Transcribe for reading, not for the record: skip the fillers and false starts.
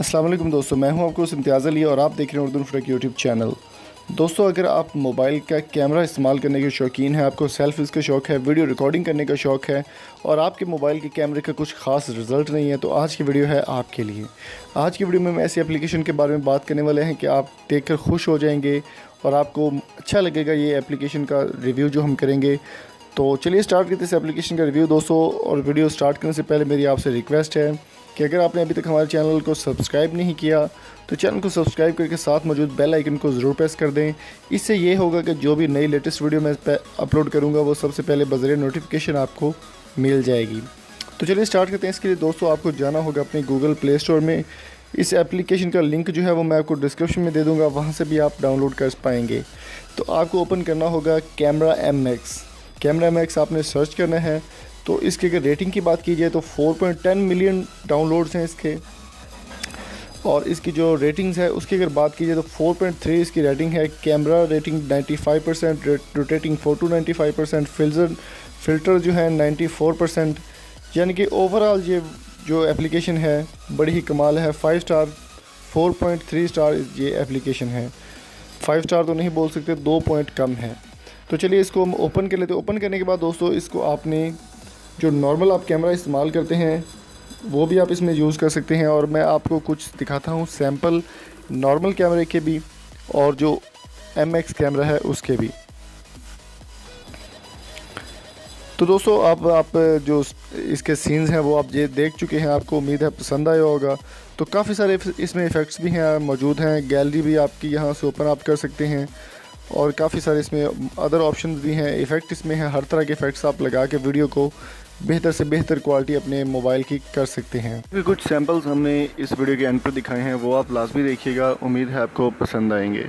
अस्सलाम वालेकुम दोस्तों, मैं हूं आपको इम्तियाज़ अली और आप देख रहे हैं उर्दू फ्रेक यूट्यूब चैनल। दोस्तों, अगर आप मोबाइल का कैमरा इस्तेमाल करने के शौकीन हैं, आपको सेल्फीज़ का शौक़ है, वीडियो रिकॉर्डिंग करने का शौक़ है और आपके मोबाइल के कैमरे का कुछ ख़ास रिज़ल्ट नहीं है, तो आज की वीडियो है आपके लिए। आज की वीडियो में हम ऐसी एप्लीकेशन के बारे में बात करने वाले हैं कि आप देखकर खुश हो जाएंगे और आपको अच्छा लगेगा ये एप्लीकेशन का रिव्यू जो हम करेंगे। तो चलिए स्टार्ट करते हैं इस एप्लीकेशन का रिव्यू दोस्तों। और वीडियो स्टार्ट करने से पहले मेरी आपसे रिक्वेस्ट है कि अगर आपने अभी तक हमारे चैनल को सब्सक्राइब नहीं किया तो चैनल को सब्सक्राइब करके साथ मौजूद बेल आइकन को ज़रूर प्रेस कर दें। इससे ये होगा कि जो भी नई लेटेस्ट वीडियो मैं अपलोड करूँगा वो सबसे पहले बज़रिए नोटिफिकेशन आपको मिल जाएगी। तो चलिए स्टार्ट करते हैं। इसके लिए दोस्तों आपको जाना होगा अपने गूगल प्ले स्टोर में। इस एप्लीकेशन का लिंक जो है वो मैं आपको डिस्क्रिप्शन में दे दूँगा, वहाँ से भी आप डाउनलोड कर पाएंगे। तो आपको ओपन करना होगा कैमरा MX आपने सर्च करना है। तो इसके अगर रेटिंग की बात की जाए तो 4.10 मिलियन डाउनलोड्स हैं इसके, और इसकी जो रेटिंग्स है उसकी अगर बात की जाए तो 4.3 इसकी रेटिंग है। Camera rating 95%, rotating photo 95%, filter जो है 94%। यानी कि ओवरऑल ये जो एप्लीकेशन है बड़ी ही कमाल है। 5 स्टार 4.3 स्टार ये एप्लीकेशन है। 5 स्टार तो नहीं बोल सकते, 2 पॉइंट कम है। तो चलिए इसको हम ओपन कर लेते हैं। ओपन करने के बाद दोस्तों इसको आपने जो नॉर्मल आप कैमरा इस्तेमाल करते हैं वो भी आप इसमें यूज़ कर सकते हैं, और मैं आपको कुछ दिखाता हूँ सैम्पल नॉर्मल कैमरे के भी और जो MX कैमरा है उसके भी। तो दोस्तों आप जो इसके सीन्स हैं वो आप ये देख चुके हैं, आपको उम्मीद है पसंद आया होगा। तो काफ़ी सारे इसमें इफ़ेक्ट्स भी हैं मौजूद हैं। गैलरी भी आपकी यहाँ से ओपन आप कर सकते हैं और काफ़ी सारे इसमें अदर ऑप्शंस भी हैं। इफ़ेक्ट इसमें है, हर तरह के इफ़ेक्ट्स आप लगा के वीडियो को बेहतर से बेहतर क्वालिटी अपने मोबाइल की कर सकते हैं। कुछ सैम्पल्स हमने इस वीडियो के एंड पर दिखाए हैं, वो आप लाजमी देखिएगा, उम्मीद है आपको पसंद आएंगे।